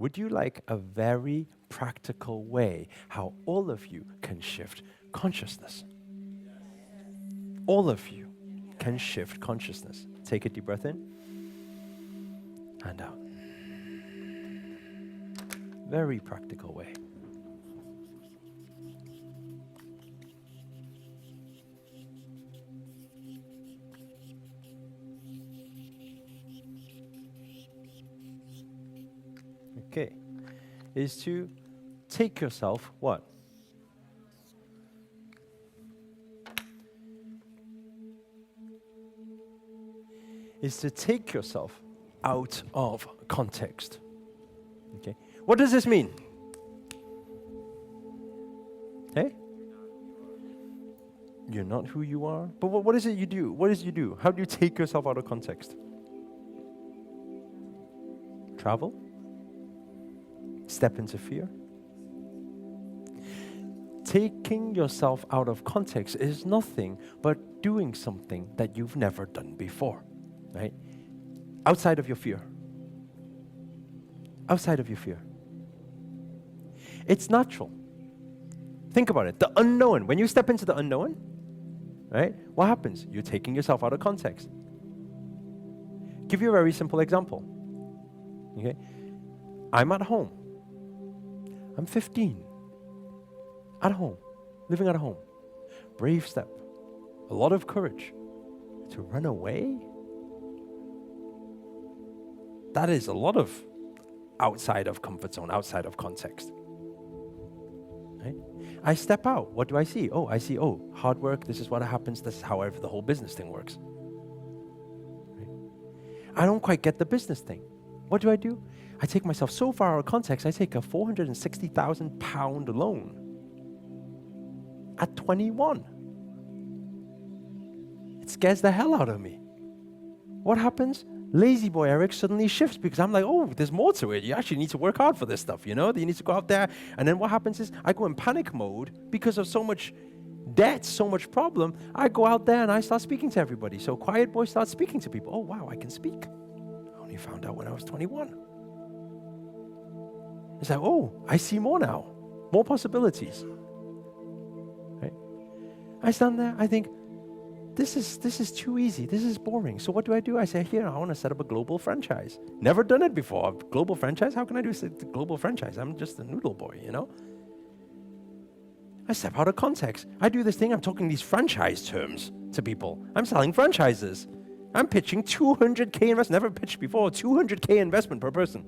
would you like a very practical way how all of you can shift consciousness? All of you can shift consciousness. Take a deep breath in and out. Very practical way. Okay, is to take yourself what? Is to take yourself out of context. Okay, what does this mean? Hey? You're not who you are? But what is it you do? What is it you do? How do you take yourself out of context? Travel? Step into fear? Taking yourself out of context is nothing but doing something that you've never done before, right? Outside of your fear. Outside of your fear. It's natural. Think about it. The unknown. When you step into the unknown, right? What happens? You're taking yourself out of context. Give you a very simple example. Okay? I'm at home. I'm 15. At home. Living at home. Brave step. A lot of courage. To run away? That is a lot of outside of comfort zone, outside of context. Right? I step out. What do I see? I see, hard work. This is what happens. This is how the whole business thing works. Right? I don't quite get the business thing. What do? I take myself so far out of context, I take a £460,000 loan at 21. It scares the hell out of me. What happens? Lazy boy Eric suddenly shifts because I'm like, there's more to it. You actually need to work hard for this stuff, you know? You need to go out there. And then what happens is I go in panic mode because of so much debt, so much problem. I go out there and I start speaking to everybody. So quiet boy starts speaking to people. Oh, wow, I can speak. I only found out when I was 21. It's like, I see more now. More possibilities. Right? I stand there, I think, this is too easy. This is boring. So what do? I say, here, I want to set up a global franchise. Never done it before. A global franchise? How can I do a global franchise? I'm just a noodle boy, you know? I step out of context. I do this thing. I'm talking these franchise terms to people. I'm selling franchises. I'm pitching 200K investment. Never pitched before. 200K investment per person.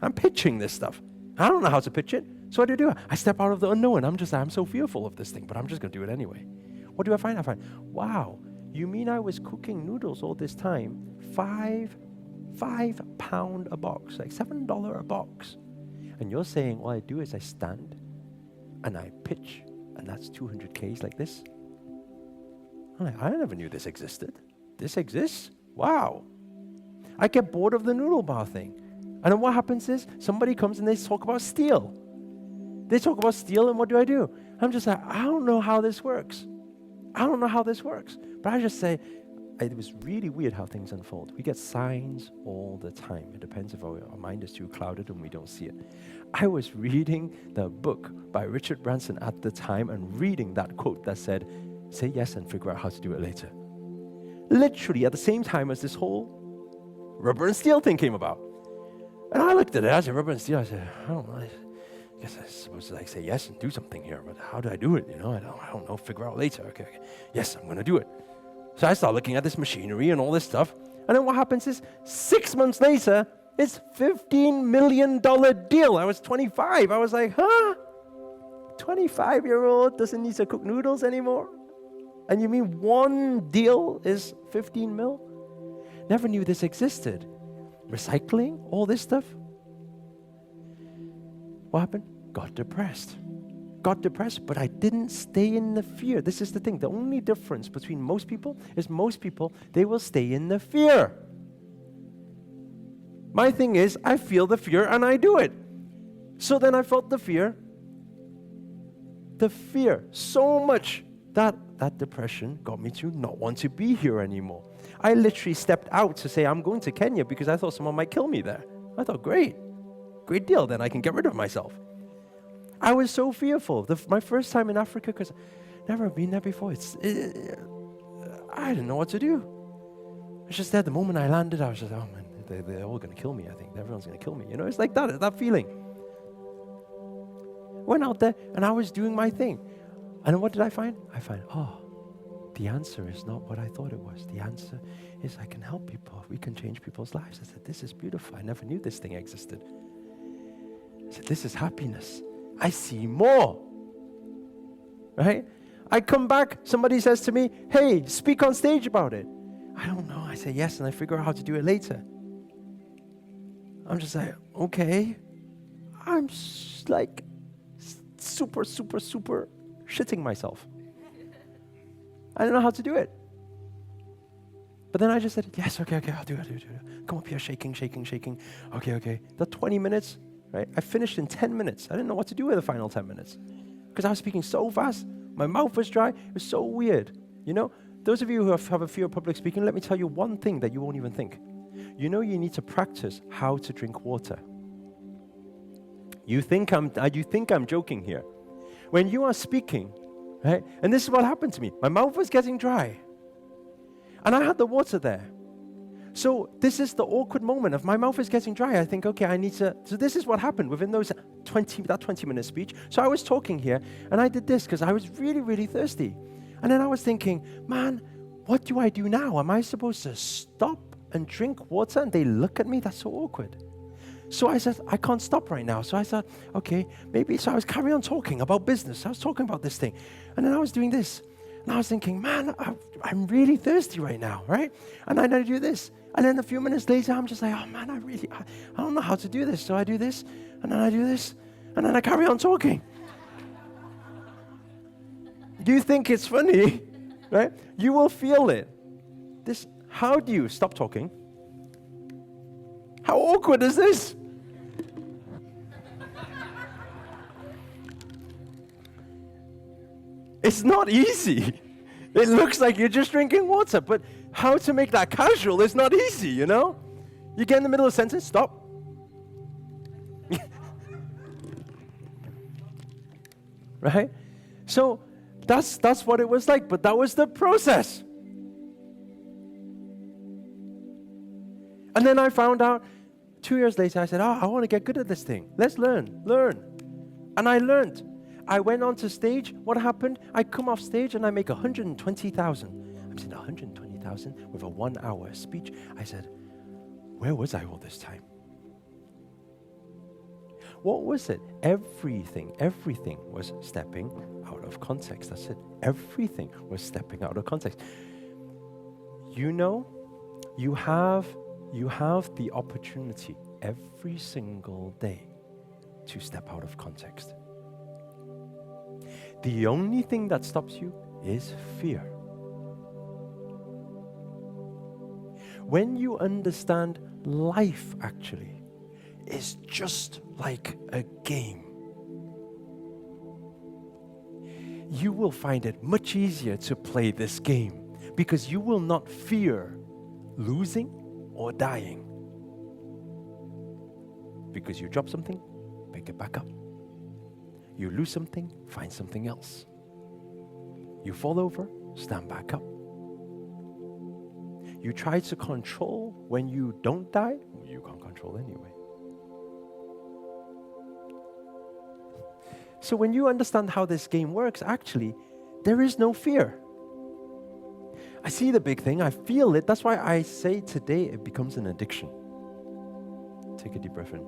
I'm pitching this stuff. I don't know how to pitch it. So what do? I step out of the unknown. I'm so fearful of this thing, but I'm just going to do it anyway. What do I find? Wow, you mean I was cooking noodles all this time? £5 a box, like $7 a box. And you're saying all I do is I stand and I pitch, and that's 200Ks like this? I'm like, I never knew this existed. This exists? Wow. I get bored of the noodle bar thing. And then what happens is somebody comes and they talk about steel. They talk about steel, and what do? I'm just like, I don't know how this works. But I just say, it was really weird how things unfold. We get signs all the time. It depends if our mind is too clouded and we don't see it. I was reading the book by Richard Branson at the time and reading that quote that said, say yes and figure out how to do it later. Literally at the same time as this whole rubber and steel thing came about. And I looked at it, I said, rubber and steel, I said, I don't know. I guess I'm supposed to say yes and do something here, but how do I do it? You know, I don't know, figure out later. Okay. Yes, I'm going to do it. So I start looking at this machinery and all this stuff. And then what happens is 6 months later, it's $15 million deal. I was 25. I was like, 25-year-old doesn't need to cook noodles anymore? And you mean one deal is 15 mil? Never knew this existed. Recycling, all this stuff. What happened? Got depressed, but I didn't stay in the fear. This is the thing. The only difference between most people is they will stay in the fear. My thing is, I feel the fear and I do it. So then I felt the fear so much that depression got me to not want to be here anymore. I literally stepped out to say, I'm going to Kenya because I thought someone might kill me there. I thought, great. great deal. Then I can get rid of myself. I was so fearful. My first time in Africa, because never been there before. I didn't know what to do. I was just there. The moment I landed, I was just, oh man, they're all going to kill me. I think everyone's going to kill me. You know, it's like that feeling. Went out there and I was doing my thing. And what did I find? I find, the answer is not what I thought it was. The answer is I can help people. We can change people's lives. I said, this is beautiful. I never knew this thing existed. I said, this is happiness. I see more. Right? I come back, somebody says to me, hey, speak on stage about it. I don't know. I say yes, and I figure out how to do it later. I'm just like, okay. I'm like super shitting myself. I don't know how to do it. But then I just said, yes, okay, I'll do it. Come up here, shaking. Okay. The 20 minutes, right? I finished in 10 minutes. I didn't know what to do with the final 10 minutes because I was speaking so fast. My mouth was dry. It was so weird. You know, those of you who have a fear of public speaking, let me tell you one thing that you won't even think. You know, you need to practice how to drink water. You think I'm joking here. When you are speaking, right? And this is what happened to me. My mouth was getting dry. And I had the water there. So this is the awkward moment of my mouth is getting dry. I think, okay, I need to. So this is what happened within that 20-minute speech. So I was talking here, and I did this because I was really thirsty. And then I was thinking, man, what do I do now? Am I supposed to stop and drink water? And they look at me. That's so awkward. So I said, I can't stop right now. So I said, okay, maybe. So I was carrying on talking about business. I was talking about this thing. And then I was doing this. And I was thinking, man, I'm really thirsty right now, right? And then I do this. And then a few minutes later, I'm just like, oh man, I don't know how to do this. So I do this, and then I do this, and then I carry on talking. You think it's funny, right? You will feel it. How do you stop talking? How awkward is this? It's not easy. It looks like you're just drinking water, but how to make that casual is not easy, you know? You get in the middle of a sentence, stop. Right? So that's what it was like, but that was the process. And then I found out 2 years later, I said, I want to get good at this thing. Let's learn. And I learned. I went onto stage. What happened? I come off stage and I make 120,000. I'm saying 120,000 with a 1-hour speech. I said, where was I all this time? What was it? Everything was stepping out of context. That's it. Everything was stepping out of context. You know, you have the opportunity every single day to step out of context. The only thing that stops you is fear. When you understand life actually is just like a game, you will find it much easier to play this game because you will not fear losing or dying. Because you drop something, pick it back up. You lose something, find something else. You fall over, stand back up. You try to control when you don't die, you can't control anyway. So when you understand how this game works, actually, there is no fear. I see the big thing, I feel it. That's why I say today it becomes an addiction. Take a deep breath in.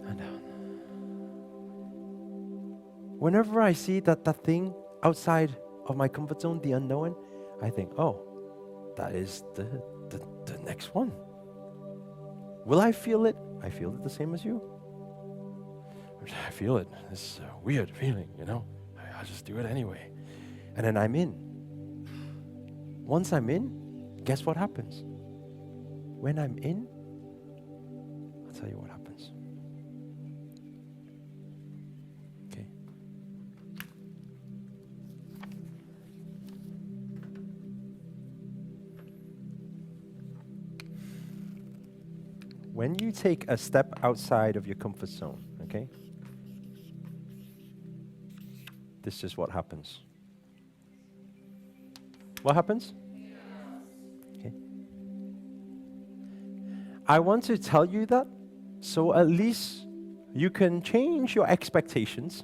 And down. Whenever I see that thing outside of my comfort zone, the unknown, I think, that is the next one. Will I feel it? I feel it the same as you. I feel it. This is a weird feeling, you know. I'll just do it anyway. And then I'm in. Once I'm in, guess what happens? When I'm in, I'll tell you what happens. Okay. when you take a step outside of your comfort zone, okay, this is what happens. What happens? Okay. I want to tell you that so at least you can change your expectations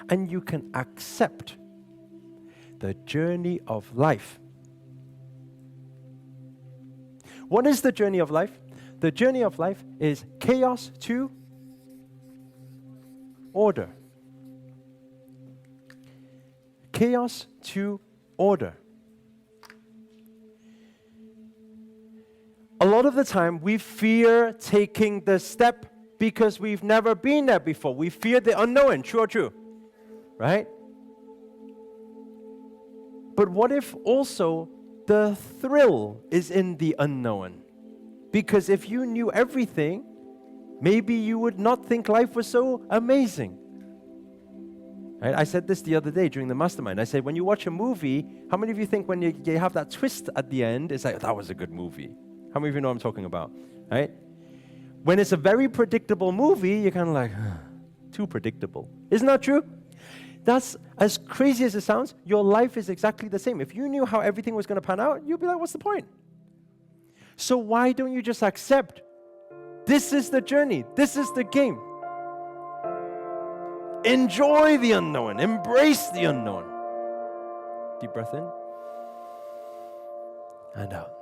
and you can accept the journey of life. What is the journey of life? The journey of life is chaos to order. Chaos to order. A lot of the time, we fear taking the step because we've never been there before. We fear the unknown. True or true? Right? But what if also the thrill is in the unknown? Because if you knew everything, maybe you would not think life was so amazing. Right? I said this the other day during the mastermind. I said, when you watch a movie, how many of you think when you have that twist at the end, it's like, that was a good movie? How many of you know what I'm talking about? Right? When it's a very predictable movie, you're kind of like, too predictable. Isn't that true? That's, as crazy as it sounds, your life is exactly the same. If you knew how everything was going to pan out, you'd be like, what's the point? So why don't you just accept, this is the journey, this is the game. Enjoy the unknown, embrace the unknown. Deep breath in and out.